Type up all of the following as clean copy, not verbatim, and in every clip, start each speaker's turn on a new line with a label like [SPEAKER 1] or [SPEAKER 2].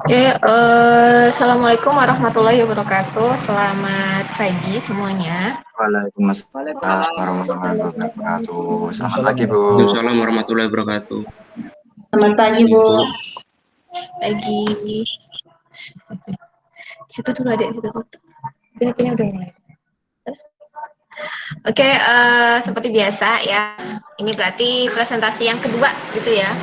[SPEAKER 1] Oke, Assalamualaikum warahmatullahi wabarakatuh. Selamat pagi semuanya.
[SPEAKER 2] Waalaikumsalam
[SPEAKER 3] Waalaikumsalam
[SPEAKER 2] warahmatullahi
[SPEAKER 3] warahmatullahi
[SPEAKER 2] wabarakatuh. Selamat
[SPEAKER 4] Waalaikumsalam
[SPEAKER 2] pagi, Bu.
[SPEAKER 4] Waalaikumsalam warahmatullahi wabarakatuh.
[SPEAKER 3] Selamat pagi, Bu.
[SPEAKER 4] Ibu,
[SPEAKER 1] Pagi. Situ dulu ada situ. Ini udah mulai. Oke, seperti biasa ya. Ini berarti presentasi yang kedua gitu ya.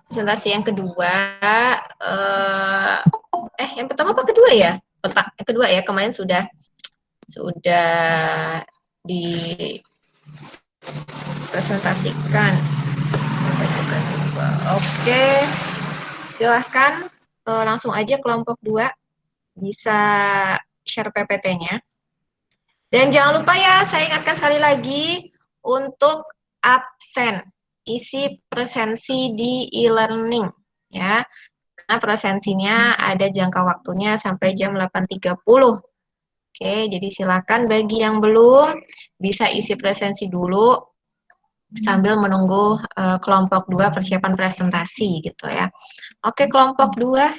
[SPEAKER 1] Presentasi yang kedua. Yang pertama apa kedua ya? Yang kedua ya. Kemarin sudah dipresentasikan. Oke, silahkan langsung aja kelompok 2 bisa share PPT-nya. Dan jangan lupa ya, saya ingatkan sekali lagi untuk absen, isi presensi di e-learning ya. Karena presensinya ada jangka waktunya sampai jam 8.30. Oke, jadi silakan bagi yang belum bisa isi presensi dulu sambil menunggu kelompok 2 persiapan presentasi gitu ya. Oke, kelompok 2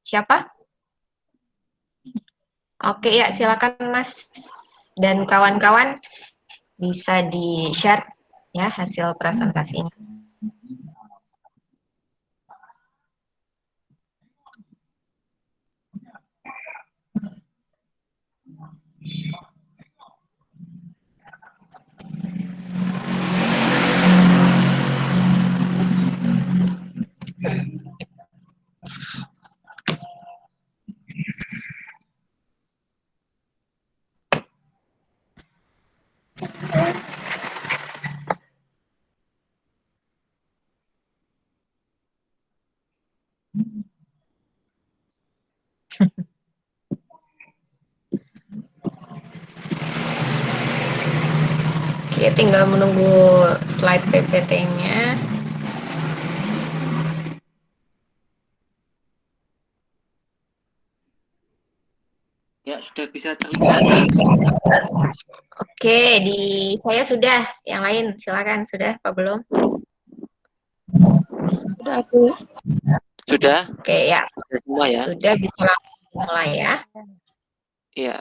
[SPEAKER 1] siapa? Oke ya, silakan Mas dan kawan-kawan bisa di-share ya hasil presentasinya. Oke, tinggal menunggu slide PPT-nya.
[SPEAKER 3] Ya, sudah bisa terlihat.
[SPEAKER 1] Oke, saya sudah. Yang lain silakan, sudah apa belum?
[SPEAKER 3] Sudah, Bu. Sudah?
[SPEAKER 1] Oke, ya.
[SPEAKER 3] Sudah semua ya?
[SPEAKER 1] Sudah, bisa langsung mulai ya.
[SPEAKER 3] Iya.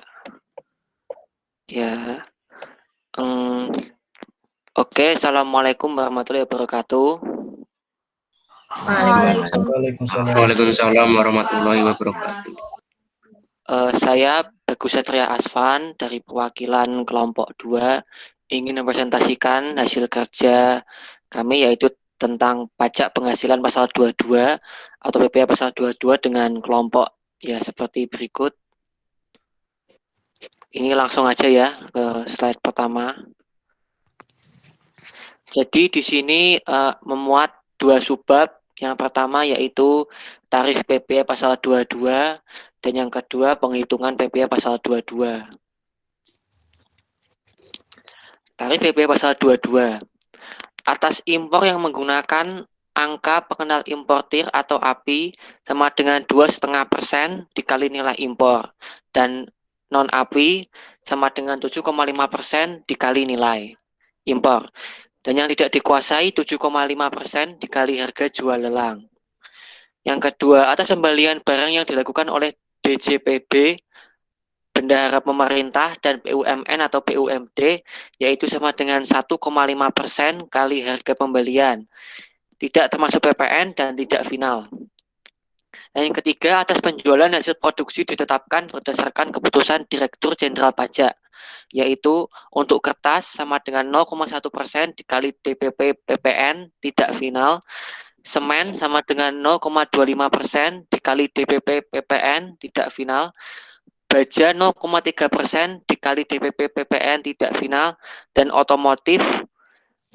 [SPEAKER 3] Ya. Oke, Assalamualaikum warahmatullahi wabarakatuh.
[SPEAKER 4] Waalaikumsalam warahmatullahi wabarakatuh.
[SPEAKER 3] Saya Bagus Satria Asvan dari perwakilan kelompok 2 ingin mempresentasikan hasil kerja kami, yaitu tentang pajak penghasilan pasal 22 atau PPh pasal 22 dengan kelompok ya seperti berikut. Ini langsung aja ya ke slide pertama. Jadi di sini memuat dua subbab. Yang pertama yaitu tarif PPh pasal 22 dan yang kedua penghitungan PPh pasal 22. Tarif PPh pasal 22 atas impor yang menggunakan angka pengenal importir atau API sama dengan 2,5% dikali nilai impor dan non API sama dengan 7,5% dikali nilai impor. Dan yang tidak dikuasai 7,5% dikali harga jual lelang. Yang kedua, atas pembelian barang yang dilakukan oleh DJPB, bendahara pemerintah dan BUMN atau BUMD, yaitu sama dengan 1,5% kali harga pembelian. Tidak termasuk PPN dan tidak final. Dan yang ketiga, atas penjualan hasil produksi ditetapkan berdasarkan keputusan Direktur Jenderal Pajak, yaitu untuk kertas sama dengan 0,1% dikali DPP PPN tidak final, semen sama dengan 0,25% dikali DPP PPN tidak final, baja 0,3% dikali DPP PPN tidak final, dan otomotif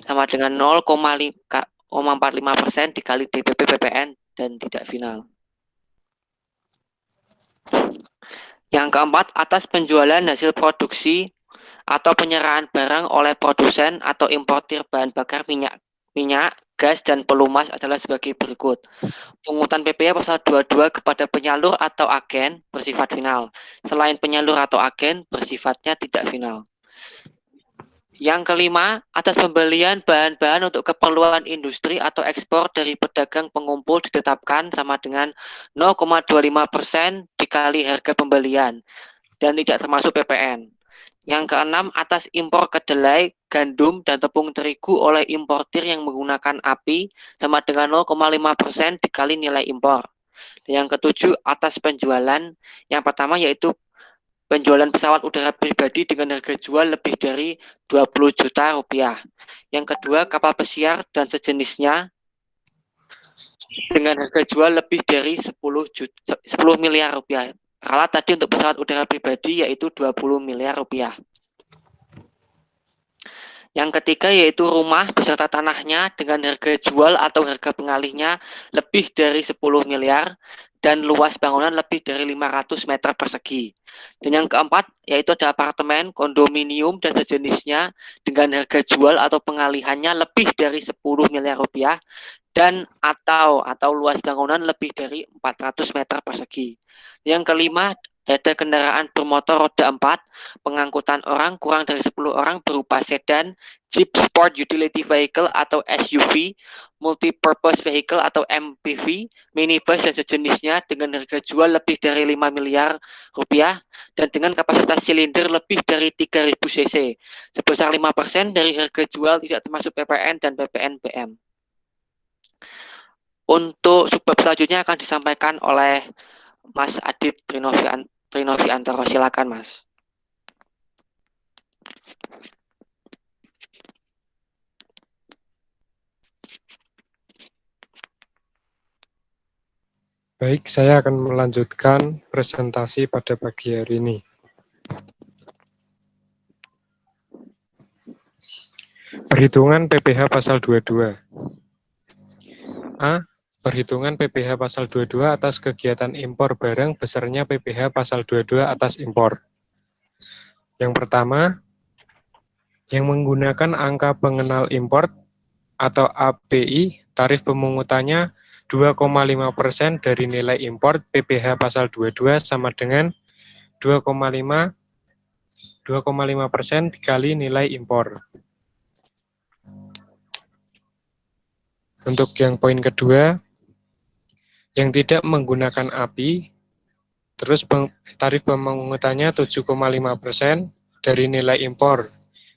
[SPEAKER 3] sama dengan 0,45% dikali DPP PPN dan tidak final. Yang keempat, atas penjualan hasil produksi atau penyerahan barang oleh produsen atau importir bahan bakar minyak, gas, dan pelumas adalah sebagai berikut. Pungutan PPh pasal 22 kepada penyalur atau agen bersifat final. Selain penyalur atau agen, bersifatnya tidak final. Yang kelima, atas pembelian bahan-bahan untuk keperluan industri atau ekspor dari pedagang pengumpul ditetapkan sama dengan 0,25% dikali harga pembelian dan tidak termasuk PPN. Yang keenam, atas impor kedelai, gandum, dan tepung terigu oleh importir yang menggunakan API sama dengan 0,5% dikali nilai impor. Dan yang ketujuh, atas penjualan yang pertama yaitu penjualan pesawat udara pribadi dengan harga jual lebih dari 20 juta rupiah. Yang kedua, kapal pesiar dan sejenisnya dengan harga jual lebih dari 10 miliar rupiah. Ralat tadi untuk pesawat udara pribadi yaitu 20 miliar rupiah. Yang ketiga yaitu rumah beserta tanahnya dengan harga jual atau harga pengalihnya lebih dari 10 miliar dan luas bangunan lebih dari 500 meter persegi. Dan yang keempat yaitu ada apartemen, kondominium dan sejenisnya dengan harga jual atau pengalihannya lebih dari 10 miliar rupiah dan atau luas bangunan lebih dari 400 meter persegi. Yang kelima, ada kendaraan bermotor roda 4, pengangkutan orang kurang dari 10 orang berupa sedan, Jeep Sport Utility Vehicle atau SUV, Multi-Purpose Vehicle atau MPV, minibus dan sejenisnya dengan harga jual lebih dari 5 miliar rupiah dan dengan kapasitas silinder lebih dari 3000 cc, sebesar 5% dari harga jual tidak termasuk PPN dan PPNBM. Untuk subbab selanjutnya akan disampaikan oleh Mas Adit Trinoviantoro. Silakan, Mas.
[SPEAKER 5] Baik, saya akan melanjutkan presentasi pada pagi hari ini. Perhitungan PPh pasal 22. A. Perhitungan PPh pasal 22 atas kegiatan impor barang besarnya PPh pasal 22 atas impor. Yang pertama, yang menggunakan angka pengenal import atau API, tarif pemungutannya 2,5% dari nilai impor PPh pasal 22 sama dengan 2,5% dikali nilai impor. Untuk yang poin kedua, yang tidak menggunakan API, terus tarif pemungutannya 7,5% dari nilai impor.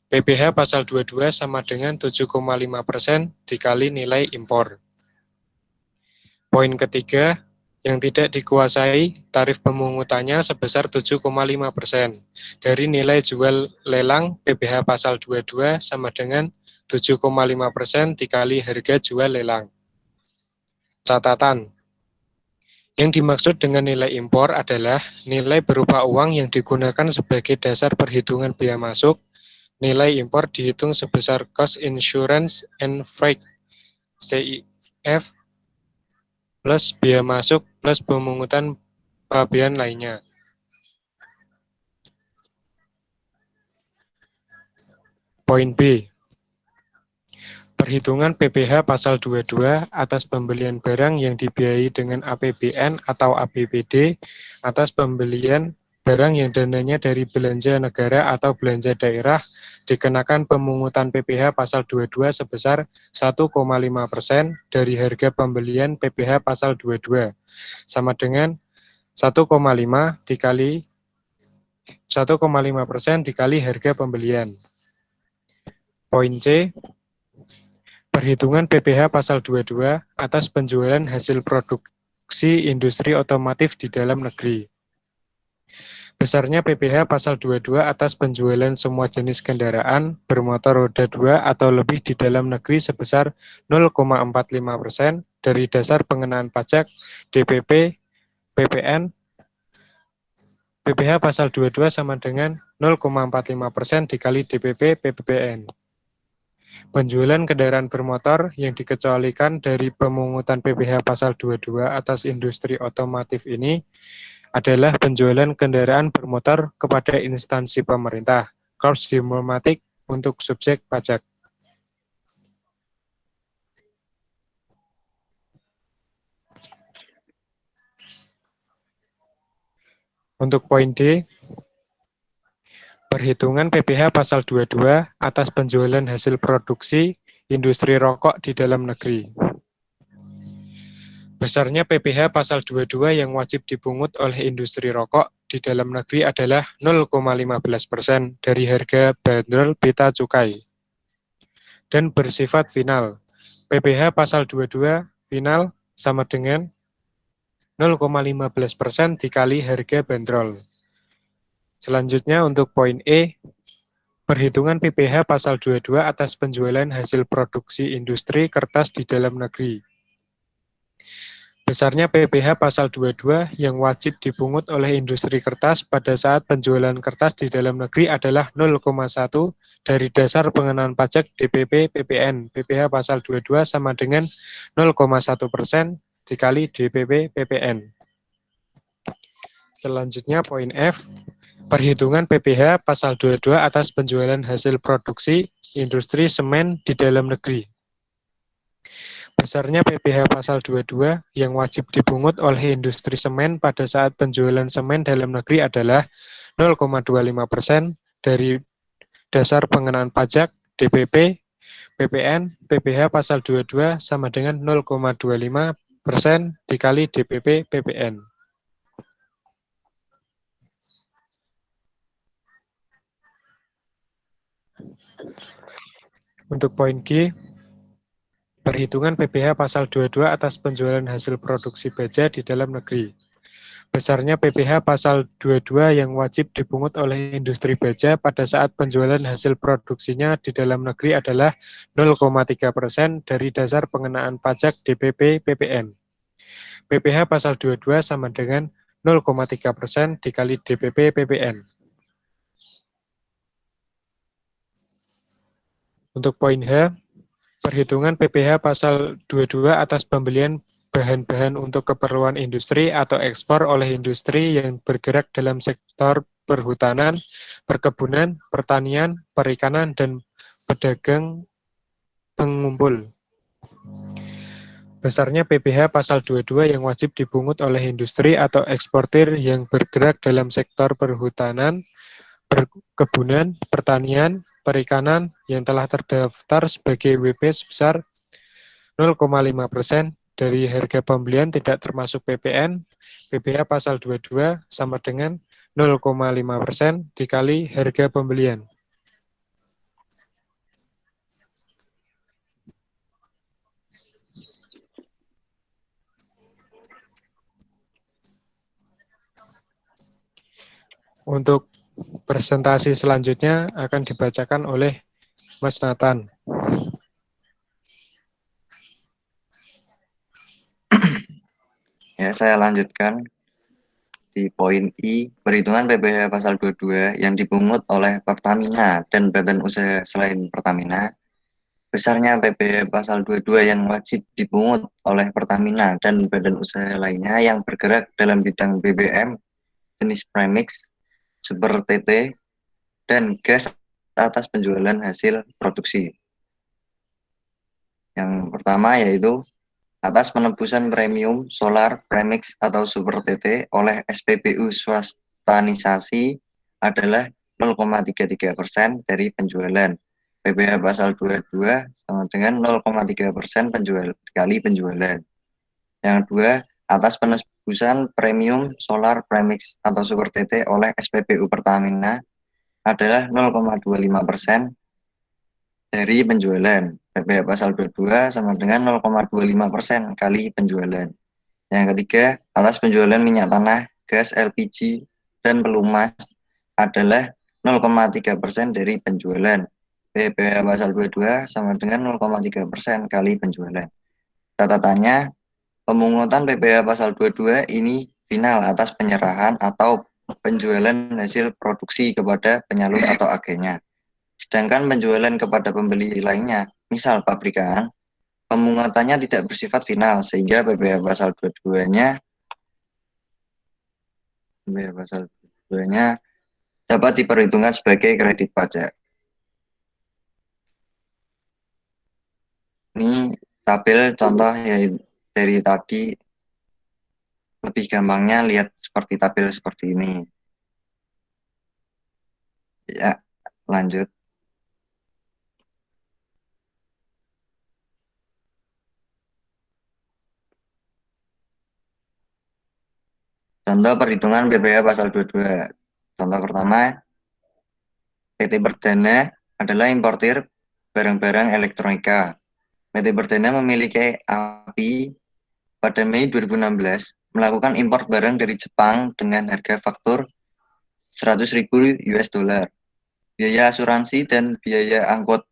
[SPEAKER 5] PPh pasal 22 sama dengan 7,5% dikali nilai impor. Poin ketiga, yang tidak dikuasai, tarif pemungutannya sebesar 7,5% dari nilai jual lelang PPh pasal 22 sama dengan 7,5% dikali harga jual lelang. Catatan, yang dimaksud dengan nilai impor adalah nilai berupa uang yang digunakan sebagai dasar perhitungan biaya masuk. Nilai impor dihitung sebesar cost insurance and freight CIF plus biaya masuk plus pemungutan pabean lainnya. Poin B. Perhitungan PPh pasal 22 atas pembelian barang yang dibiayai dengan APBN atau APBD atas pembelian barang yang dananya dari belanja negara atau belanja daerah dikenakan pemungutan PPh pasal 22 sebesar 1,5% dari harga pembelian PPh pasal 22 sama dengan 1,5 dikali 1,5% dikali harga pembelian. Poin C. Perhitungan PPh pasal 22 atas penjualan hasil produksi industri otomotif di dalam negeri. Besarnya PPh pasal 22 atas penjualan semua jenis kendaraan bermotor roda 2 atau lebih di dalam negeri sebesar 0,45% dari dasar pengenaan pajak DPP PPN. PPh pasal 22 sama dengan 0,45% dikali DPP PPN. Penjualan kendaraan bermotor yang dikecualikan dari pemungutan PPh pasal 22 atas industri otomotif ini adalah penjualan kendaraan bermotor kepada instansi pemerintah, Korps Diplomatik untuk subjek pajak. Untuk poin D, Perhitungan PPh pasal 22 atas penjualan hasil produksi industri rokok di dalam negeri. Besarnya PPh pasal 22 yang wajib dipungut oleh industri rokok di dalam negeri adalah 0,15% dari harga bandrol bea cukai dan bersifat final. PPh pasal 22 final sama dengan 0,15% dikali harga bandrol. Selanjutnya untuk poin E, perhitungan PPh pasal 22 atas penjualan hasil produksi industri kertas di dalam negeri. Besarnya PPh pasal 22 yang wajib dipungut oleh industri kertas pada saat penjualan kertas di dalam negeri adalah 0,1 dari dasar pengenaan pajak DPP PPN. PPh pasal 22 sama dengan 0,1% dikali DPP PPN. Selanjutnya poin F, perhitungan PPh pasal 22 atas penjualan hasil produksi industri semen di dalam negeri. Besarnya PPh pasal 22 yang wajib dipungut oleh industri semen pada saat penjualan semen dalam negeri adalah 0,25% dari dasar pengenaan pajak DPP PPN. PPh pasal 22 sama dengan 0,25% dikali DPP PPN. Untuk poin G, perhitungan PPh pasal 22 atas penjualan hasil produksi baja di dalam negeri. Besarnya PPh pasal 22 yang wajib dipungut oleh industri baja pada saat penjualan hasil produksinya di dalam negeri adalah 0,3% dari dasar pengenaan pajak DPP PPN. PPh pasal 22 sama dengan 0,3% dikali DPP PPN. Untuk poin H, perhitungan PPh pasal 22 atas pembelian bahan-bahan untuk keperluan industri atau ekspor oleh industri yang bergerak dalam sektor perhutanan, perkebunan, pertanian, perikanan, dan pedagang pengumpul. Besarnya PPh pasal 22 yang wajib dipungut oleh industri atau eksportir yang bergerak dalam sektor perhutanan, perkebunan, pertanian, perikanan yang telah terdaftar sebagai WP sebesar 0,5% dari harga pembelian tidak termasuk PPN. PPh pasal 22 sama dengan 0,5% dikali harga pembelian. Untuk presentasi selanjutnya akan dibacakan oleh Mas Nathan.
[SPEAKER 2] Ya, saya lanjutkan di poin I, perhitungan PPh pasal 22 yang dipungut oleh Pertamina dan badan usaha selain Pertamina. Besarnya PPh pasal 22 yang wajib dipungut oleh Pertamina dan badan usaha lainnya yang bergerak dalam bidang BBM, jenis premix, super TT, dan gas atas penjualan hasil produksi. Yang pertama yaitu atas penebusan premium solar premix atau super TT oleh SPBU swastanisasi adalah 0,33% dari penjualan. PPh pasal 22 sama dengan 0,3% kali penjualan. Yang kedua, atas penebusan premium solar premix atau super TT oleh SPBU Pertamina adalah 0,25% dari penjualan. PPh pasal 22 sama dengan 0,25% kali penjualan. Yang ketiga, atas penjualan minyak tanah, gas LPG, dan pelumas adalah 0,3% dari penjualan. PPh pasal 22 sama dengan 0,3% kali penjualan. Catatannya, pemungutan PPh pasal 22 ini final atas penyerahan atau penjualan hasil produksi kepada penyalur atau agennya. Sedangkan penjualan kepada pembeli lainnya, misal pabrikan, pemungutannya tidak bersifat final sehingga PPh pasal 22-nya dapat diperhitungkan sebagai kredit pajak. Ini tabel contoh ya dari tadi, lebih gampangnya lihat seperti tabel seperti ini. Ya, lanjut. Contoh perhitungan PPh pasal 22. Contoh pertama, PT Perdana adalah importir barang-barang elektronika. PT Perdana memiliki API pada Mei 2016 melakukan impor barang dari Jepang dengan harga faktur 100.000 US dollar. Biaya asuransi dan biaya angkut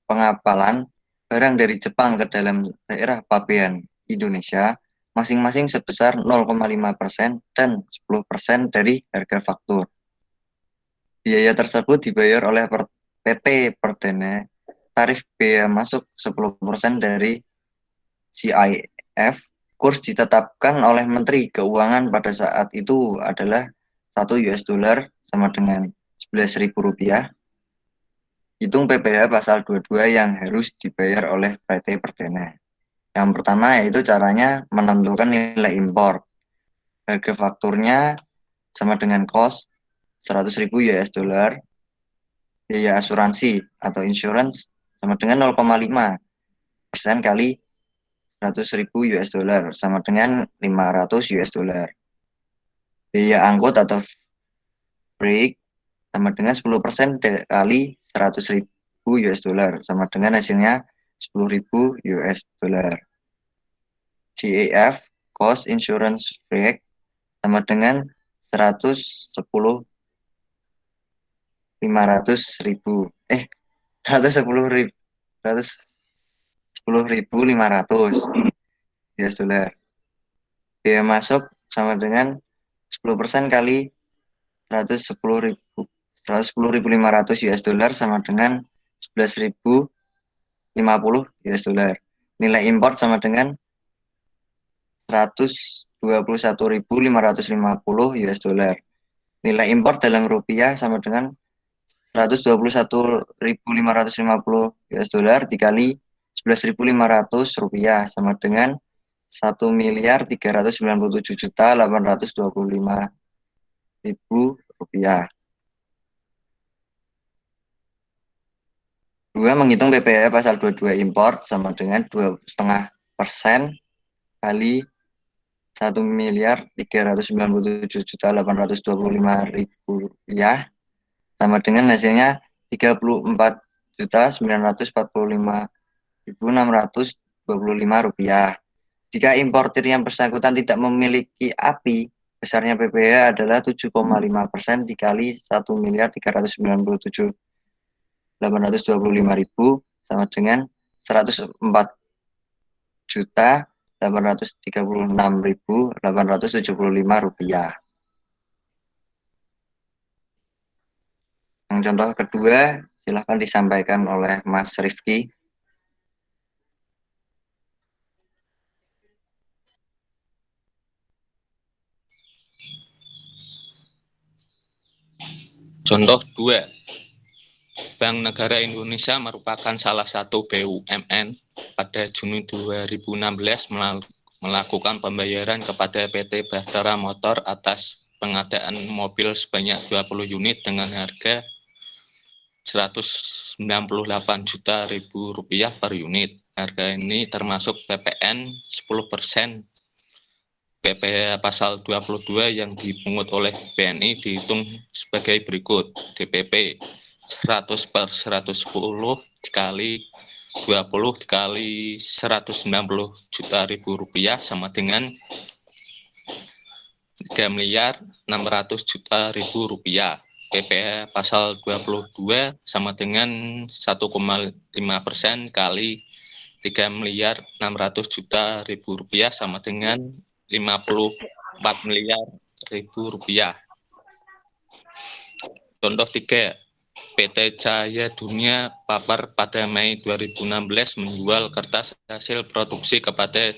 [SPEAKER 2] pengapalan barang dari Jepang ke dalam daerah pabean Indonesia masing-masing sebesar 0,5% dan 10% dari harga faktur. Biaya tersebut dibayar oleh PT Perdana. Tarif biaya masuk 10% dari CIF. Kurs ditetapkan oleh Menteri Keuangan pada saat itu adalah 1 US dollar sama dengan Rp11.000. Hitung PPh pasal 22 yang harus dibayar oleh PT Perdana. Yang pertama yaitu caranya menentukan nilai impor. Harga fakturnya sama dengan cost 100.000 US dollar. Biaya asuransi atau insurance sama dengan 0,5% kali 100.000 US dollar sama dengan 500 US dollar. Biaya angkut atau freight sama dengan 10% kali 100.000 US dollar sama dengan hasilnya 10.000 US dollar. CAF, cost insurance freight sama dengan 110.500 US dollar. Biaya masuk sama dengan 10% kali 110.500 US dollar sama dengan 11.050 US dollar. Nilai import sama dengan 121.550 US dollar. Nilai import dalam rupiah sama dengan 121.550 US dollar dikali 11.500 rupiah sama dengan 1.397.825.000 rupiah. Dua, menghitung PPh pasal 22 import sama dengan 2,5% kali 1.397.825.000 rupiah sama dengan hasilnya 34.945.625 rupiah. Jika importir yang bersangkutan tidak memiliki API, besarnya PPh adalah 7,5% dikali 1.397.825.000 sama dengan 104.836.875 rupiah. Yang contoh kedua, silahkan disampaikan oleh Mas Rifki.
[SPEAKER 6] Contoh 2. Bank Negara Indonesia merupakan salah satu BUMN pada Juni 2016 melakukan pembayaran kepada PT Bahtera Motor atas pengadaan mobil sebanyak 20 unit dengan harga 198 juta rupiah per unit. Harga ini termasuk PPN 10%. PPh pasal 22 yang dipungut oleh BNI dihitung sebagai berikut. DPP 100 per 110 dikali 20 dikali 190 juta rupiah sama dengan 3.600 juta rupiah. PPh pasal 22 sama dengan 1,5% kali 3.600 juta rupiah sama dengan 54 miliar rupiah. Contoh 3. PT Cahaya Dunia Papar pada Mei 2016 menjual kertas hasil produksi kepada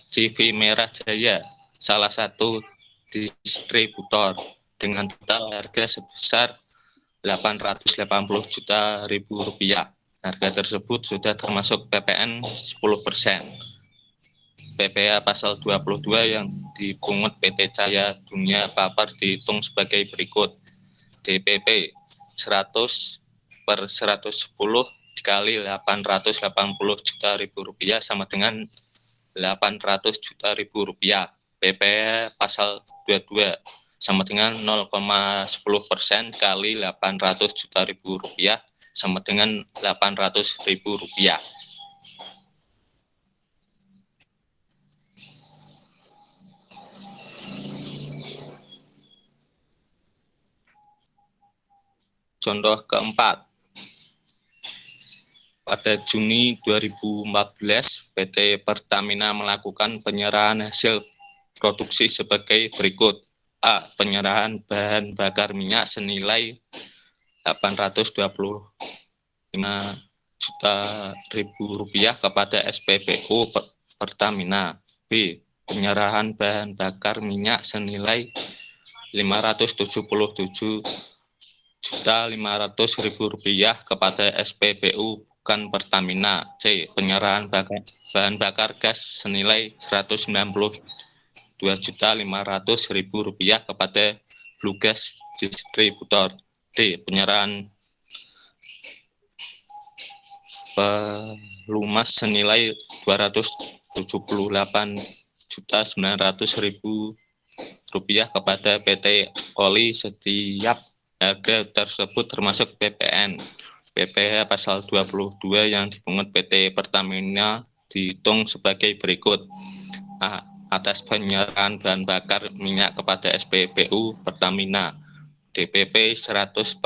[SPEAKER 6] CV Merah Jaya, salah satu distributor, dengan total harga sebesar 880 juta rupiah. Harga tersebut sudah termasuk PPN 10%. PPh pasal 22 yang dipungut PT Cahaya Dunia Papar dihitung sebagai berikut. DPP 100/110 dikali 880 juta ribu rupiah sama dengan 800 juta ribu rupiah. PP pasal 22 sama dengan 0,10% kali 800 juta ribu rupiah sama dengan 800 ribu rupiah. Contoh keempat. Pada Juni 2014, PT Pertamina melakukan penyerahan hasil produksi sebagai berikut. A. Penyerahan bahan bakar minyak senilai 825 juta ribu rupiah kepada SPBU Pertamina. B. Penyerahan bahan bakar minyak senilai 577 juta 500 ribu rupiah kepada SPBU bukan Pertamina. C. Penyerahan bahan bakar gas senilai 192 juta 500 ribu rupiah kepada Blue Gas Distributor. D. Penyerahan pelumas senilai 278 juta 900 ribu rupiah kepada PT Oli setiap harga tersebut termasuk PPN. PPh pasal 22 yang dipungut PT Pertamina dihitung sebagai berikut. A. Atas penyerahan bahan bakar minyak kepada SPBU Pertamina. DPP 100/110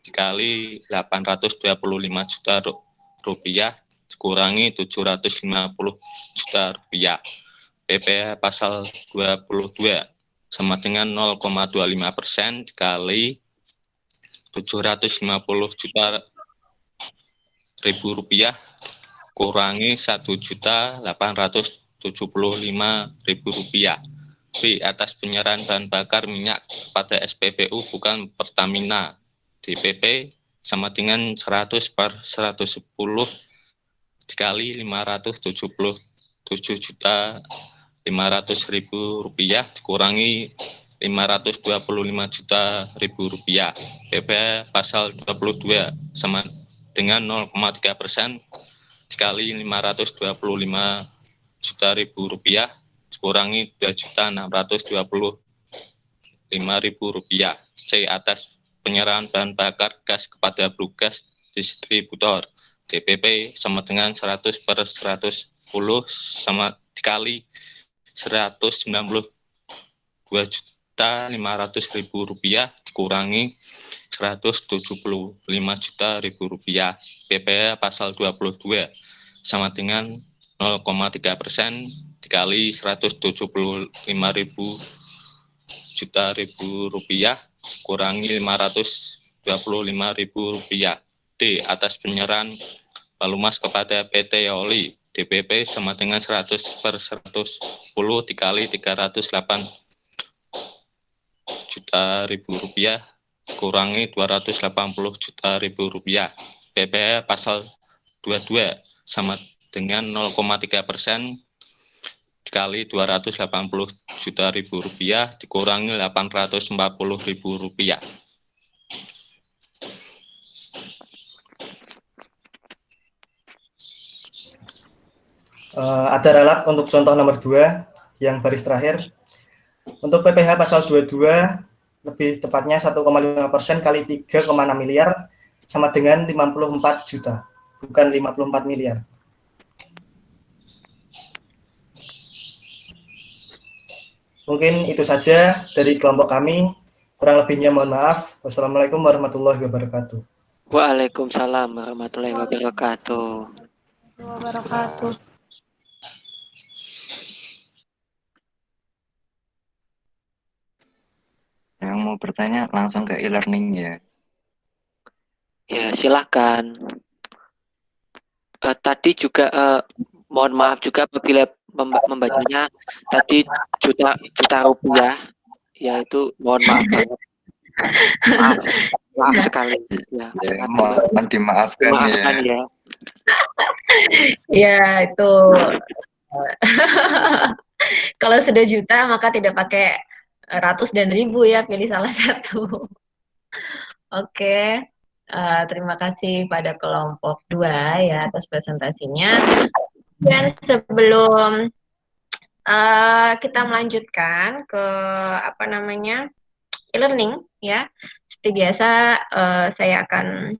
[SPEAKER 6] dikali 825 juta rupiah dikurangi 750 juta rupiah. PPh pasal 22 sama dengan 0,25% dikali 750 juta ribu rupiah kurangi 1.875.000 rupiah. B. Atas penyerahan bahan bakar minyak kepada SPBU bukan Pertamina. DPP sama dengan 100/110 dikali 577 juta 500.000 rupiah dikurangi 525 juta ribu rupiah. PP pasal 22 sama dengan 0,3% dikali 525 juta ribu rupiah dikurangi 2.625.000 rupiah. C. Atas penyerahan bahan bakar gas kepada Blue Gas Distributor. DPP sama dengan 100/110 sama dikali 192 juta 500.000 rupiah dikurangi 175 juta ribu rupiah. PP pasal 22 sama dengan 0,3% dikali 175 juta ribu rupiah kurangi 525.000 rupiah. D. Atas penyerahan pelumas kepada PT Oli. DPP sama dengan 100/110 dikali 308 juta ribu rupiah kurangi 280 juta ribu rupiah. PP pasal 22 sama dengan 0,3% dikali 280 juta ribu rupiah dikurangi 840.000 rupiah.
[SPEAKER 7] Ada ralat untuk contoh nomor 2 yang baris terakhir. Untuk PPh pasal 22 lebih tepatnya 1,5% kali 3,6 miliar sama dengan 54 juta, bukan 54 miliar. Mungkin itu saja dari kelompok kami. Kurang lebihnya mohon maaf. Wassalamualaikum warahmatullahi wabarakatuh.
[SPEAKER 3] Waalaikumsalam warahmatullahi wabarakatuh.
[SPEAKER 2] Yang mau bertanya langsung ke e-learning ya.
[SPEAKER 3] Ya, silakan. Tadi juga mohon maaf juga apabila membacanya tadi juta rupiah, yaitu mohon maaf banget. Maaf sekali ya.
[SPEAKER 2] Mohon dimaafkan ya.
[SPEAKER 1] Ya itu kalau sudah juta maka tidak pakai ratus dan ribu ya, pilih salah satu. Oke. Terima kasih pada kelompok 2 ya atas presentasinya. Dan sebelum kita melanjutkan ke apa namanya e-learning ya, seperti biasa saya akan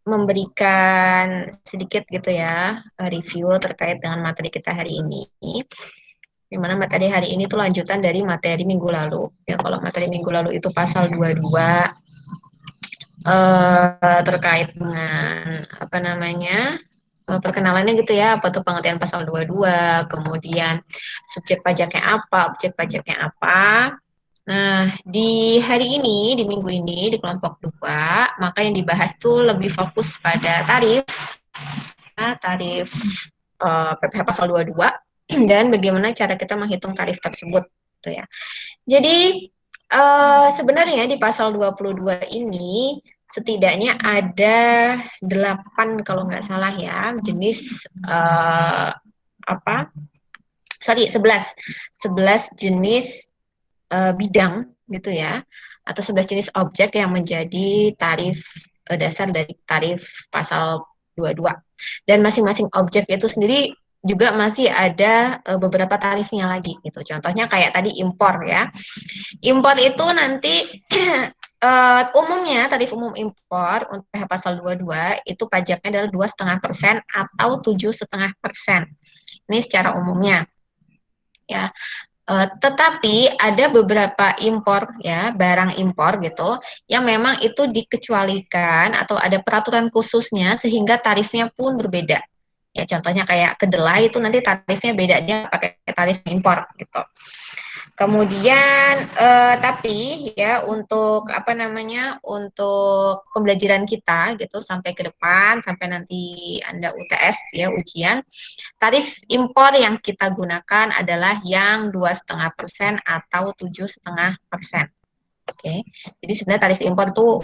[SPEAKER 1] memberikan sedikit gitu ya review terkait dengan materi kita hari ini. Di mana materi hari ini tuh lanjutan dari materi minggu lalu. Ya, kalau materi minggu lalu itu pasal 22 terkait dengan apa namanya perkenalannya gitu ya, apa tuh pengertian pasal 22, kemudian subjek pajaknya apa, objek pajaknya apa. Nah, di hari ini, di minggu ini, di kelompok 2, maka yang dibahas tuh lebih fokus pada tarif, ya, tarif PPh pasal 22, dan bagaimana cara kita menghitung tarif tersebut. Gitu ya. Jadi, sebenarnya di pasal 22 ini, setidaknya ada 8 kalau nggak salah ya jenis 11 jenis bidang gitu ya, atau 11 jenis objek yang menjadi tarif dasar dari tarif pasal 22. Dan masing-masing objek itu sendiri juga masih ada beberapa tarifnya lagi gitu. Contohnya kayak tadi impor ya. Impor itu nanti umumnya tarif umum impor untuk PH pasal 22 itu pajaknya adalah 2,5% atau 7,5%. Ini secara umumnya. Ya. Tetapi ada beberapa impor ya, barang impor gitu yang memang itu dikecualikan atau ada peraturan khususnya sehingga tarifnya pun berbeda. Ya, contohnya kayak kedelai itu nanti tarifnya beda, dia pakai tarif impor gitu. Kemudian tapi ya untuk apa namanya untuk pembelajaran kita gitu sampai ke depan sampai nanti Anda UTS ya ujian, tarif impor yang kita gunakan adalah yang 2,5% atau 7,5%. Oke. Jadi sebenarnya tarif impor itu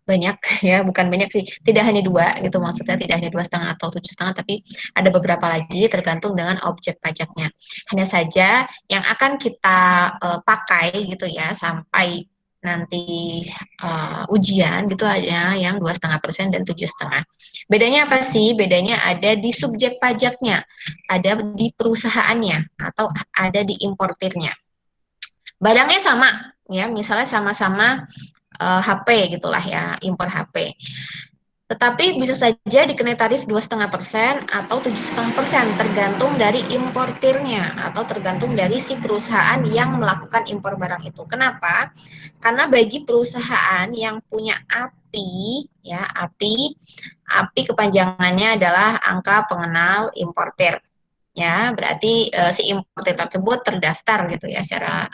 [SPEAKER 1] banyak ya, bukan banyak sih, tidak hanya 2 gitu, maksudnya tidak hanya 2,5 atau 7,5, tapi ada beberapa lagi tergantung dengan objek pajaknya. Hanya saja yang akan kita pakai gitu ya sampai nanti ujian gitu ada yang 2,5% dan 7,5. Bedanya apa sih? Bedanya ada di subjek pajaknya, ada di perusahaannya, atau ada di importirnya. Barangnya sama ya, misalnya sama-sama HP gitulah ya, impor HP. Tetapi bisa saja dikenai tarif 2,5% atau 7,5%, tergantung dari importirnya atau tergantung dari si perusahaan yang melakukan impor barang itu. Kenapa? Karena bagi perusahaan yang punya API, ya API kepanjangannya adalah angka pengenal importir. Ya, berarti si importir tersebut terdaftar gitu ya secara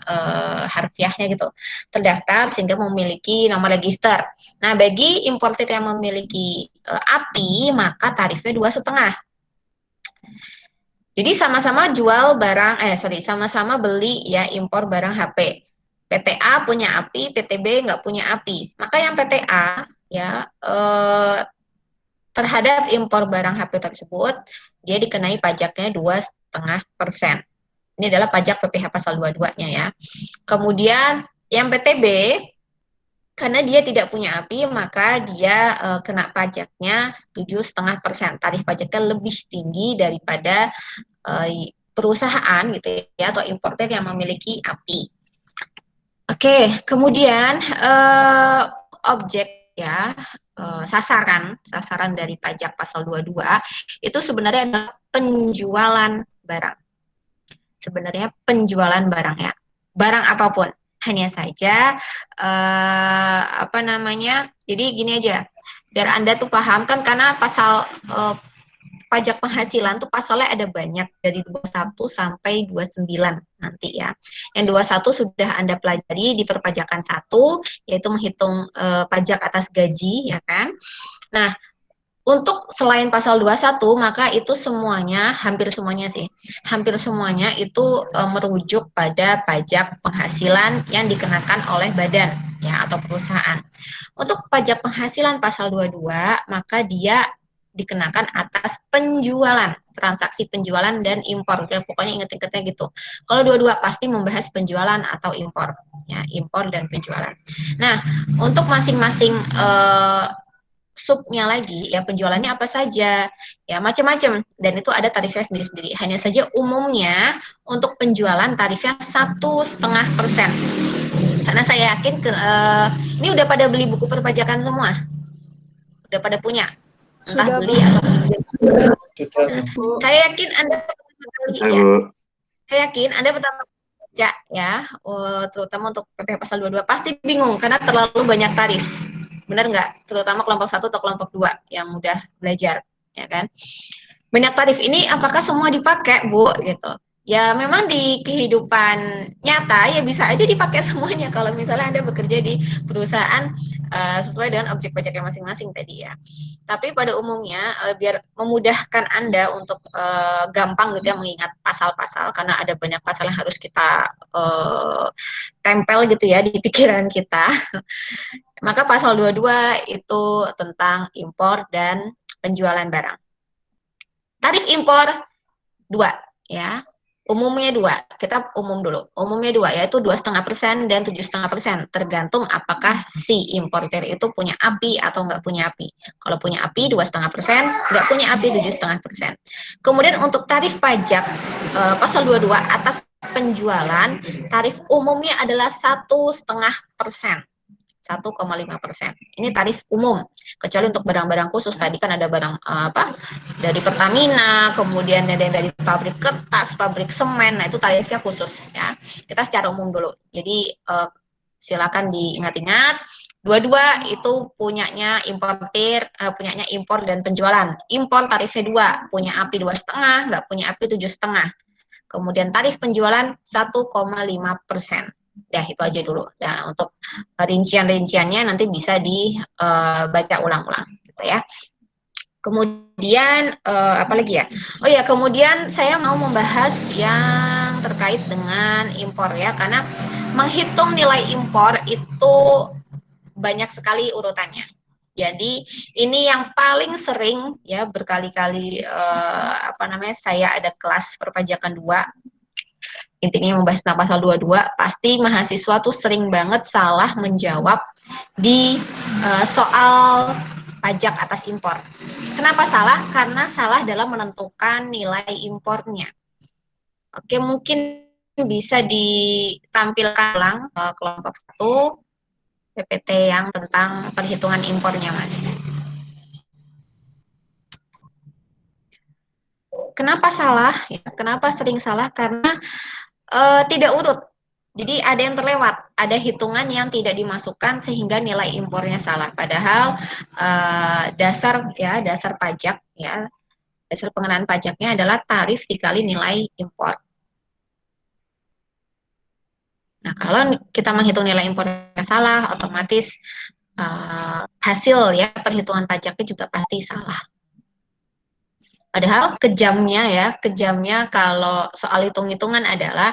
[SPEAKER 1] harfiahnya gitu. Terdaftar sehingga memiliki nomor register. Nah, bagi importir yang memiliki API maka tarifnya 2,5. Jadi sama-sama jual barang sama-sama beli ya impor barang HP. PTA punya API, PTB nggak punya API. Maka yang PTA ya terhadap impor barang HP tersebut dia dikenai pajaknya 2,5%. Ini adalah pajak PPh pasal 22-nya ya. Kemudian yang PTB, karena dia tidak punya API, maka dia kena pajaknya 7,5%. Tarif pajaknya lebih tinggi daripada perusahaan gitu ya, atau importer yang memiliki API. Oke, kemudian objek ya, sasaran dari pajak pasal 22 itu sebenarnya adalah penjualan barang. Sebenarnya penjualan barang ya, barang apapun. Hanya saja jadi gini aja, biar Anda tuh paham kan, karena pasal pajak penghasilan tuh pasalnya ada banyak dari 21 sampai 29 nanti ya. Yang 21 sudah Anda pelajari di perpajakan 1, yaitu menghitung pajak atas gaji ya kan. Nah, untuk selain pasal 21 maka itu semuanya, hampir semuanya itu merujuk pada pajak penghasilan yang dikenakan oleh badan ya atau perusahaan. Untuk pajak penghasilan pasal 22 maka dia dikenakan atas penjualan, transaksi penjualan dan impor. Ya, pokoknya inget-ingetnya gitu. Kalau dua-dua pasti membahas penjualan atau impor, ya, impor dan penjualan. Nah, untuk masing-masing subnya lagi, ya penjualannya apa saja, ya macam-macam, dan itu ada tarifnya sendiri-sendiri. Hanya saja umumnya untuk penjualan tarifnya 1,5%. Karena saya yakin ini udah pada beli buku perpajakan semua, udah pada punya, entah
[SPEAKER 8] Sudah,
[SPEAKER 1] beli
[SPEAKER 8] Bu.
[SPEAKER 1] atau pinjam.
[SPEAKER 7] Sudah, Bu.
[SPEAKER 1] Saya yakin Anda pertama kali
[SPEAKER 2] Hai,
[SPEAKER 1] ya.
[SPEAKER 2] Bu.
[SPEAKER 1] Saya yakin Anda pertama kali baca ya, terutama untuk PPh pasal 22 pasti bingung karena terlalu banyak tarif. Benar nggak? Terutama kelompok 1 atau kelompok 2 yang mudah belajar, ya kan? Banyak tarif ini apakah semua dipakai, Bu? Gitu. Ya memang di kehidupan nyata ya bisa aja dipakai semuanya kalau misalnya Anda bekerja di perusahaan sesuai dengan objek pajaknya masing-masing tadi ya. Tapi pada umumnya biar memudahkan Anda untuk gampang gitu ya mengingat pasal-pasal, karena ada banyak pasal yang harus kita tempel gitu ya di pikiran kita. Maka pasal 22 itu tentang impor dan penjualan barang. Tarif impor 2 ya. Umumnya 2, kita umum dulu. Umumnya 2, yaitu 2,5% dan 7,5%. Tergantung apakah si importer itu punya API atau nggak punya API. Kalau punya API 2,5%, nggak punya API 7,5%. Kemudian untuk tarif pajak pasal 22 atas penjualan, tarif umumnya adalah 1,5%. 1,5%. Ini tarif umum, kecuali untuk barang-barang khusus. Tadi kan ada barang dari Pertamina, kemudian ada yang dari pabrik kertas, pabrik semen. Nah itu tarifnya khusus ya. Kita secara umum dulu. Jadi silakan diingat-ingat. Dua-dua itu punyanya importir, punyanya impor dan penjualan. Impor tarifnya 2, punya API 2,5, nggak punya API 7,5. Kemudian tarif penjualan 1,5%. Ya itu aja dulu. Nah untuk rincian-rinciannya nanti bisa dibaca ulang-ulang gitu ya. Kemudian apa lagi ya? Oh ya, kemudian saya mau membahas yang terkait dengan impor ya, karena menghitung nilai impor itu banyak sekali urutannya. Jadi ini yang paling sering ya berkali-kali saya ada kelas perpajakan 2. Intinya membahas tentang pasal 22, pasti mahasiswa tuh sering banget salah menjawab di soal pajak atas impor. Kenapa salah? Karena salah dalam menentukan nilai impornya. Oke, mungkin bisa ditampilkan ulang kelompok 1 PPT yang tentang perhitungan impornya, Mas. Kenapa salah? Ya, kenapa sering salah? Karena tidak urut. Jadi ada yang terlewat, ada hitungan yang tidak dimasukkan sehingga nilai impornya salah. Padahal dasar pajak ya, dasar pengenaan pajaknya adalah tarif dikali nilai impor. Nah, kalau kita menghitung nilai impornya salah, otomatis hasil ya perhitungan pajaknya juga pasti salah. Padahal kejamnya kalau soal hitung-hitungan adalah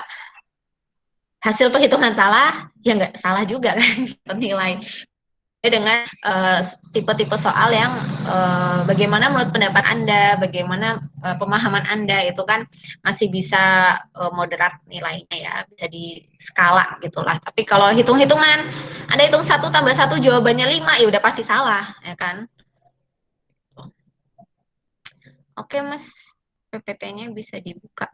[SPEAKER 1] hasil perhitungan salah, ya nggak salah juga kan penilai. Dengan tipe-tipe soal yang bagaimana menurut pendapat Anda, bagaimana pemahaman Anda itu kan masih bisa moderat nilainya ya, bisa di skala gitulah. Tapi kalau hitung-hitungan, Anda hitung 1 tambah 1 jawabannya 5, ya udah pasti salah, ya kan? Oke Mas, PPT-nya bisa dibuka.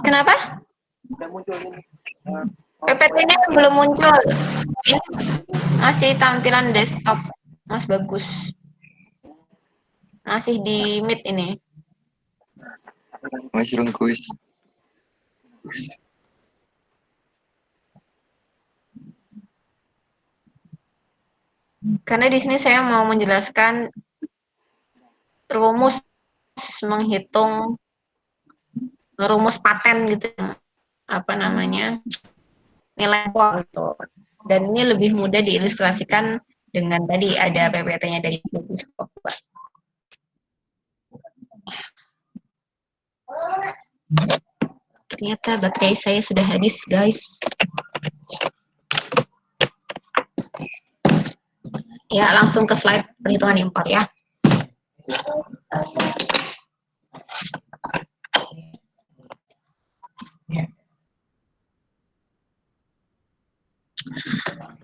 [SPEAKER 1] Kenapa? PPT-nya belum muncul. Ini masih tampilan desktop, Mas bagus. Masih di Meet ini.
[SPEAKER 2] Mas Rungkus.
[SPEAKER 1] Karena di sini saya mau menjelaskan rumus menghitung rumus paten gitu, nilai impor gitu. Dan ini lebih mudah diilustrasikan dengan tadi ada PPT-nya dari Papua. Ternyata baterai saya sudah habis, guys. Ya, langsung ke slide perhitungan impor ya.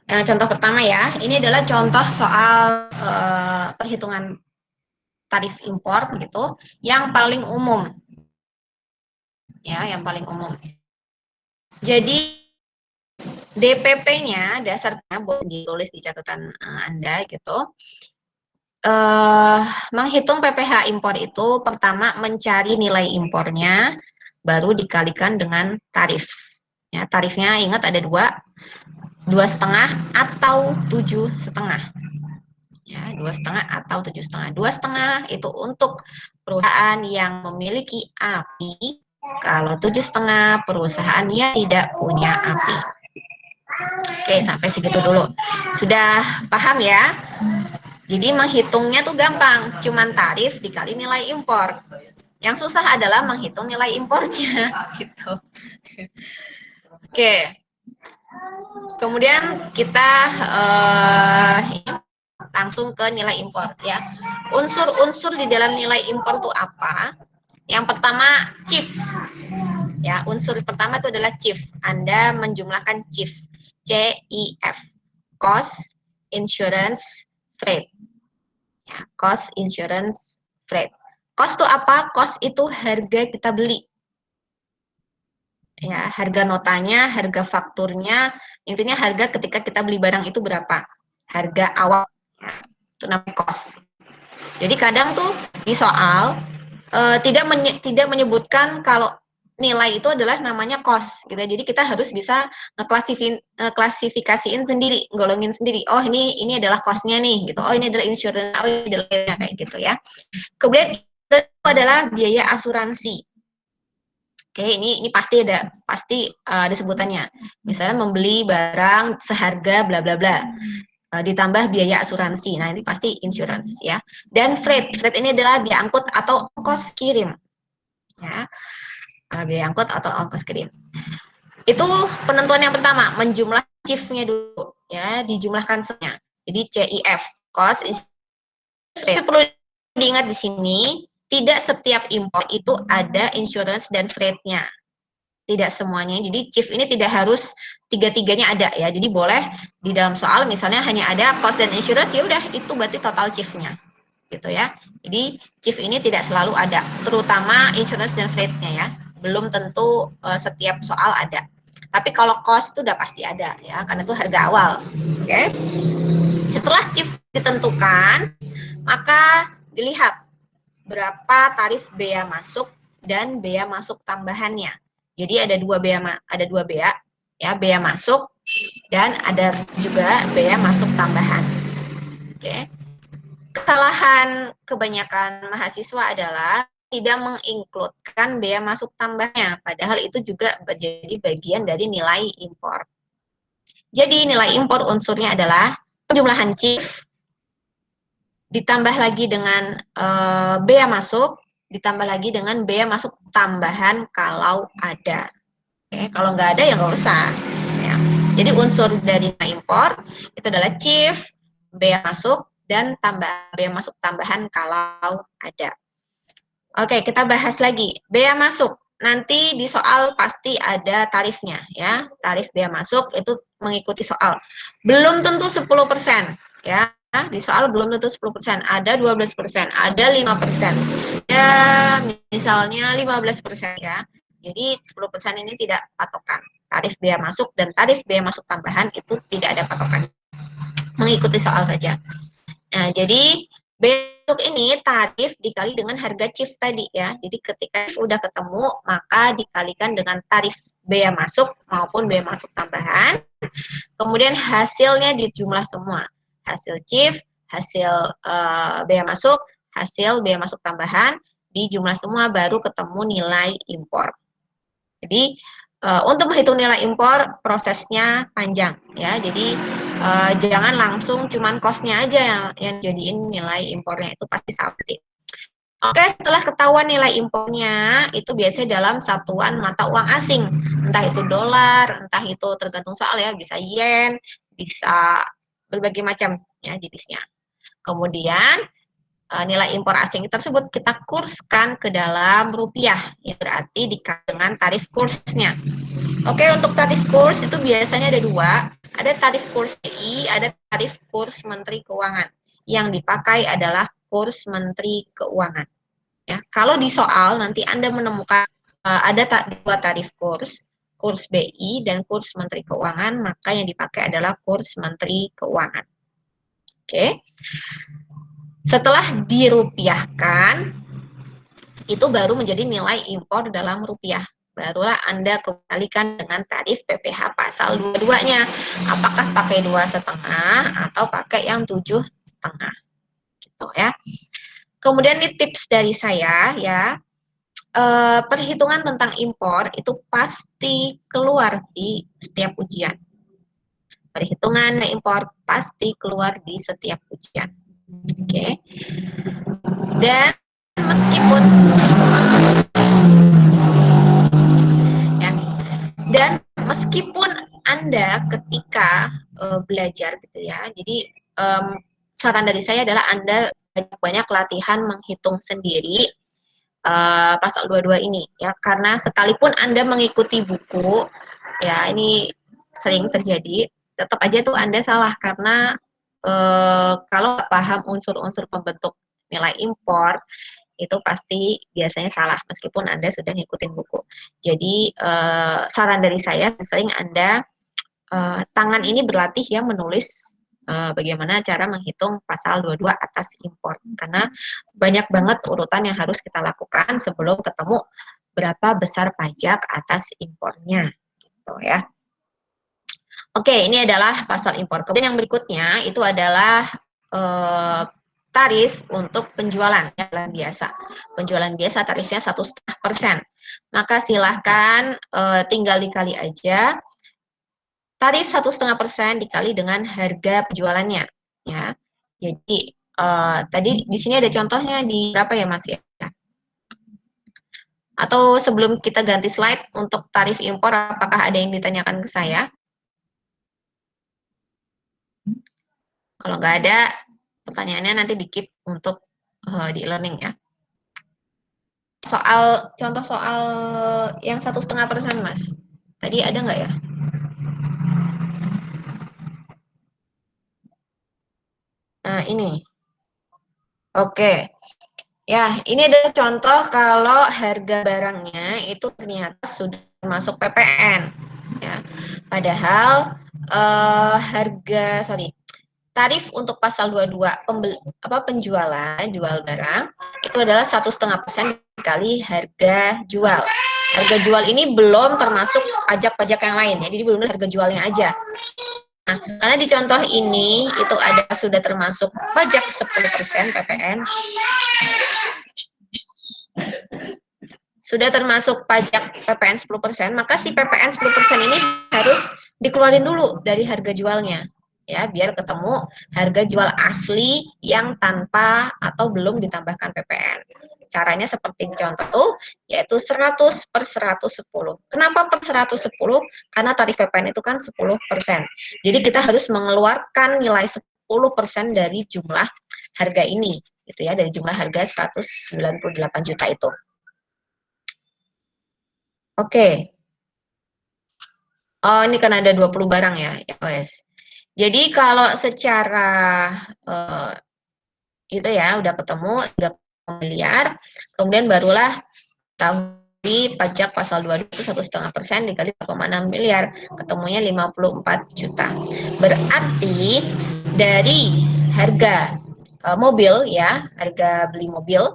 [SPEAKER 1] Contoh pertama ya, ini adalah contoh soal perhitungan tarif impor gitu, yang paling umum. Ya, yang paling umum. Jadi DPP-nya, dasarnya boleh ditulis di catatan Anda gitu. Menghitung PPh impor itu pertama mencari nilai impornya, baru dikalikan dengan tarif. Ya, tarifnya ingat ada 2,5 atau 7,5. Ya, 2,5 atau 7,5. 2,5 itu untuk perusahaan yang memiliki API. Kalau 7,5 perusahaan yang tidak punya API. Oke, sampai segitu dulu. Sudah paham ya? Jadi menghitungnya tuh gampang, cuman tarif dikali nilai impor. Yang susah adalah menghitung nilai impornya, gitu. Oke. Kemudian kita langsung ke nilai impor ya. Unsur-unsur di dalam nilai impor itu apa? Yang pertama CIF. Ya, unsur pertama itu adalah CIF. Anda menjumlahkan CIF. CIF. Cost, insurance, freight. Ya, cost, insurance, freight. Cost itu apa? Cost itu harga kita beli. Ya, harga notanya, harga fakturnya, intinya harga ketika kita beli barang itu berapa. Harga awal. Ya, itu namanya cost. Jadi kadang tuh di soal tidak menyebutkan kalau nilai itu adalah namanya cost gitu. Jadi kita harus bisa ngeklasifikasiin sendiri, golongin sendiri. Oh, ini adalah cost-nya nih gitu. Oh, ini adalah insurance, oh ini adalah kayak gitu ya. Kemudian itu adalah biaya asuransi. Oke, ini pasti ada sebutannya. Misalnya membeli barang seharga bla bla bla. Ditambah biaya asuransi. Nah, ini pasti insurance ya. Dan freight. Freight ini adalah biaya angkut atau ongkos kirim. Ya. Biaya angkut atau ongkos kirim. Itu penentuan yang pertama, menjumlah CIF-nya dulu ya, dijumlahkan semuanya. Jadi CIF, cost, freight. Perlu diingat di sini, tidak setiap impor itu ada insurance dan freight-nya. Tidak semuanya. Jadi CIF ini tidak harus tiga-tiganya ada ya. Jadi boleh di dalam soal misalnya hanya ada cost dan insurance, ya udah itu berarti total CIF-nya. Gitu ya. Jadi CIF ini tidak selalu ada, terutama insurance dan freight-nya ya. Belum tentu setiap soal ada. Tapi kalau cost itu udah pasti ada ya, karena itu harga awal. Oke. Setelah CIF ditentukan, maka dilihat berapa tarif bea masuk dan bea masuk tambahannya. Jadi ada dua bea ya, bea masuk dan ada juga bea masuk tambahan. Oke. Kesalahan kebanyakan mahasiswa adalah tidak menginkludkan bea masuk tambahnya, padahal itu juga menjadi bagian dari nilai impor. Jadi nilai impor unsurnya adalah penjumlahan CIF ditambah lagi dengan bea masuk, ditambah lagi dengan bea masuk tambahan kalau ada. Oke, kalau nggak ada ya nggak usah. Ya. Jadi unsur dari nilai impor itu adalah CIF, bea masuk, dan bea masuk tambahan kalau ada. Oke, kita bahas lagi. Bea masuk. Nanti di soal pasti ada tarifnya ya. Tarif bea masuk itu mengikuti soal. Belum tentu 10% ya. Di soal belum tentu 10%, ada 12%, ada 5%. Ya, misalnya 15% ya. Jadi 10% ini tidak patokan. Tarif bea masuk dan tarif bea masuk tambahan itu tidak ada patokan. Mengikuti soal saja. Nah, jadi besok ini tarif dikali dengan harga CIF tadi ya. Jadi ketika udah ketemu, maka dikalikan dengan tarif bea masuk maupun bea masuk tambahan. Kemudian hasilnya dijumlah semua. Hasil CIF, hasil bea masuk, hasil bea masuk tambahan, dijumlah semua baru ketemu nilai impor. Jadi untuk menghitung nilai impor prosesnya panjang ya. Jadi jangan langsung cuman cost-nya aja yang jadiin nilai impornya, itu pasti salah. Oke, setelah ketahuan nilai impornya, itu biasanya dalam satuan mata uang asing. Entah itu dolar, entah itu tergantung soal ya, bisa yen, bisa berbagai macam ya jenisnya. Kemudian nilai impor asing tersebut kita kurskan ke dalam rupiah, ya berarti dikali dengan tarif kursnya. Oke, untuk tarif kurs itu biasanya ada dua, ada tarif kurs BI, ada tarif kurs Menteri Keuangan. Yang dipakai adalah kurs Menteri Keuangan. Ya, kalau di soal nanti Anda menemukan ada dua tarif kurs BI dan kurs Menteri Keuangan, maka yang dipakai adalah kurs Menteri Keuangan. Oke. Setelah dirupiahkan, itu baru menjadi nilai impor dalam rupiah. Barulah Anda kembalikan dengan tarif PPh pasal 22-nya. Apakah pakai 2,5 atau pakai yang 7,5. Gitu ya. Kemudian ini tips dari saya ya. Perhitungan tentang impor itu pasti keluar di setiap ujian. Perhitungan impor pasti keluar di setiap ujian. Oke. Dan meskipun ya, dan meskipun Anda ketika belajar gitu ya, jadi saran dari saya adalah Anda banyak latihan menghitung sendiri pasal 22 ini ya, karena sekalipun Anda mengikuti buku ya, ini sering terjadi, tetap aja tuh Anda salah karena kalau nggak paham unsur-unsur pembentuk nilai impor itu pasti biasanya salah meskipun Anda sudah ngikutin buku. Jadi saran dari saya, sering Anda tangan ini berlatih ya menulis bagaimana cara menghitung pasal 22 atas impor, karena banyak banget urutan yang harus kita lakukan sebelum ketemu berapa besar pajak atas impornya gitu ya. Oke, ini adalah pasal impor. Kemudian yang berikutnya itu adalah tarif untuk penjualan ya, biasa. Penjualan biasa tarifnya 1,5%. Maka silahkan tinggal dikali aja. Tarif 1,5% dikali dengan harga penjualannya, ya. Jadi tadi di sini ada contohnya di berapa ya Mas ya? Atau sebelum kita ganti slide untuk tarif impor, apakah ada yang ditanyakan ke saya? Kalau nggak ada, pertanyaannya nanti di-keep untuk di e-learning ya. Contoh soal yang 1,5% Mas. Tadi ada nggak ya? Nah, ini. Oke. Ya, ini adalah contoh kalau harga barangnya itu ternyata sudah masuk PPN. Ya. Padahal tarif untuk pasal 22 penjualan jual barang itu adalah 1,5% dikali harga jual. Harga jual ini belum termasuk pajak-pajak yang lain, jadi belum harga jualnya aja. Nah, karena di contoh ini itu sudah termasuk pajak 10% PPN. Sudah termasuk pajak PPN 10%, maka si PPN 10% ini harus dikeluarin dulu dari harga jualnya. Ya, biar ketemu harga jual asli yang tanpa atau belum ditambahkan PPN. Caranya seperti contoh, yaitu 100 per 110. Kenapa per 110? Karena tarif PPN itu kan 10%. Jadi kita harus mengeluarkan nilai 10% dari jumlah harga ini, gitu ya, dari jumlah harga 198 juta itu. Oke. Oh, ini kan ada 20 barang ya, wes. Jadi kalau secara itu ya udah ketemu 3 miliar, kemudian barulah tahu pajak pasal 22 itu 1,5% dikali 1,6 miliar, ketemunya 54 juta. Berarti dari harga mobil ya, harga beli mobil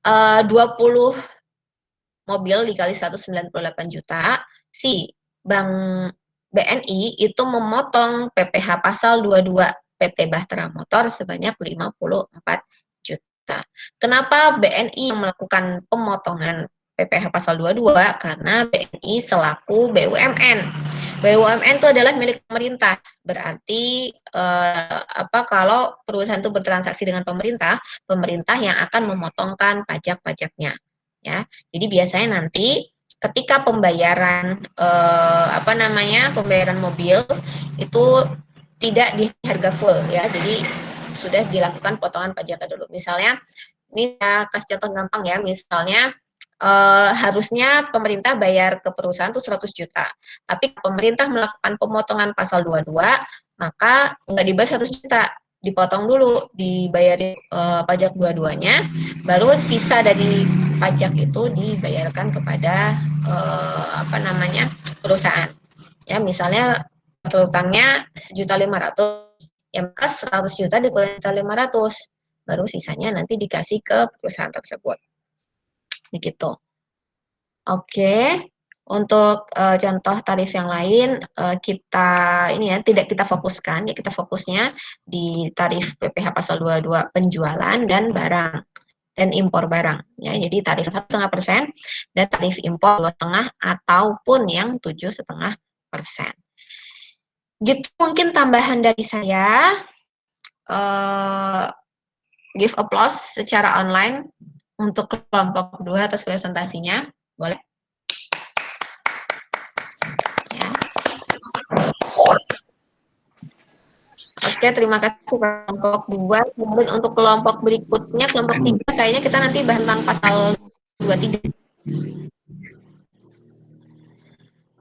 [SPEAKER 1] 20 mobil dikali 198 juta, si Bank BNI itu memotong PPh pasal 22 PT Bahtera Motor sebanyak 54 juta. Kenapa BNI yang melakukan pemotongan PPh pasal 22? Karena BNI selaku BUMN. BUMN itu adalah milik pemerintah. Berarti kalau perusahaan itu bertransaksi dengan pemerintah, pemerintah yang akan memotongkan pajak-pajaknya. Ya, jadi biasanya nanti ketika pembayaran pembayaran mobil itu tidak di harga full ya, jadi sudah dilakukan potongan pajaknya dulu. Misalnya, ini saya kasih contoh gampang ya, misalnya harusnya pemerintah bayar ke perusahaan itu 100 juta, tapi pemerintah melakukan pemotongan pasal 22, maka nggak dibayar 100 juta, dipotong dulu, dibayar pajak dua-duanya, baru sisa dari pajak itu dibayarkan kepada perusahaan. Ya, misalnya utangnya 1.500.000, ya maka 100 juta dikurangi 1.500, baru sisanya nanti dikasih ke perusahaan tersebut. Begitu. Oke, untuk contoh tarif yang lain tidak kita fokuskan, ya kita fokusnya di tarif PPh pasal 22 penjualan dan barang dan impor barang. Ya, jadi tarif 1,5% dan tarif impor 2,5% ataupun yang 7,5%. Gitu mungkin tambahan dari saya. Give applause secara online untuk kelompok 2 atas presentasinya. Boleh? Ya. Oke, terima kasih kelompok 2. Kemudian untuk kelompok berikutnya, kelompok 3, kayaknya kita nanti bahas tentang pasal 23.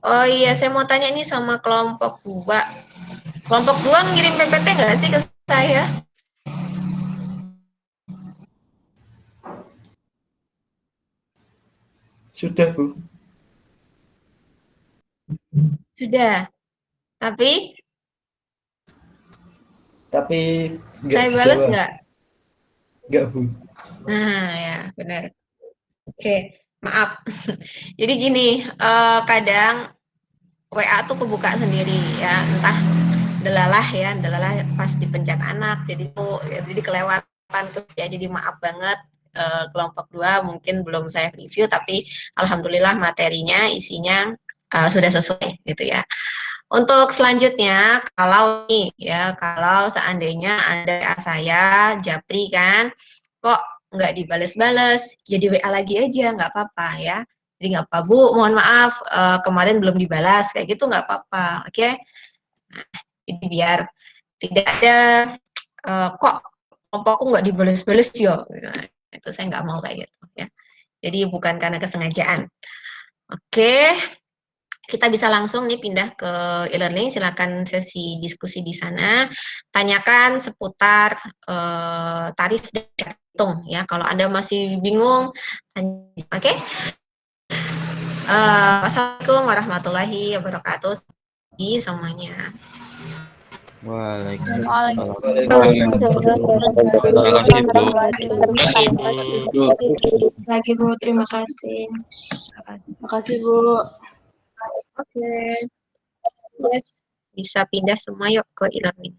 [SPEAKER 1] Oh iya, saya mau tanya ini sama kelompok 2. Kelompok 2 ngirim PPT nggak sih ke saya?
[SPEAKER 7] Sudah, Bu.
[SPEAKER 1] Sudah. Tapi
[SPEAKER 7] nggak
[SPEAKER 1] saya balas
[SPEAKER 7] dijawab.
[SPEAKER 1] nggak?
[SPEAKER 7] Nggak, Bu.
[SPEAKER 1] Nah, ya, benar. Oke, maaf. Jadi gini, kadang WA tuh kebuka sendiri ya, entah delalah pas dipencet anak, jadi kelewatan tuh ya, jadi maaf banget. Kelompok 2 mungkin belum saya review, tapi alhamdulillah materinya, isinya sudah sesuai gitu ya. Untuk selanjutnya, kalau seandainya Anda saya Japri kan, kok nggak dibales-bales, jadi WA lagi aja, nggak apa-apa ya. Jadi nggak apa, Bu, mohon maaf, kemarin belum dibalas, kayak gitu nggak apa-apa, oke? Nah, jadi biar tidak ada, kok kelompokku nggak dibales-bales ya, nah, itu saya nggak mau kayak gitu ya. Jadi bukan karena kesengajaan. Oke. Kita bisa langsung nih pindah ke e-learning, silakan sesi diskusi di sana, tanyakan seputar tarif dan cara hitung ya. Kalau Anda masih bingung, oke? Wassalamualaikum warahmatullahi wabarakatuh. Semuanya.
[SPEAKER 4] Waalaikumsalam.
[SPEAKER 8] Lagi Bu, terima kasih. Terima kasih Bu.
[SPEAKER 1] Oke. Yes. Bisa pindah semua yuk ke e-learning.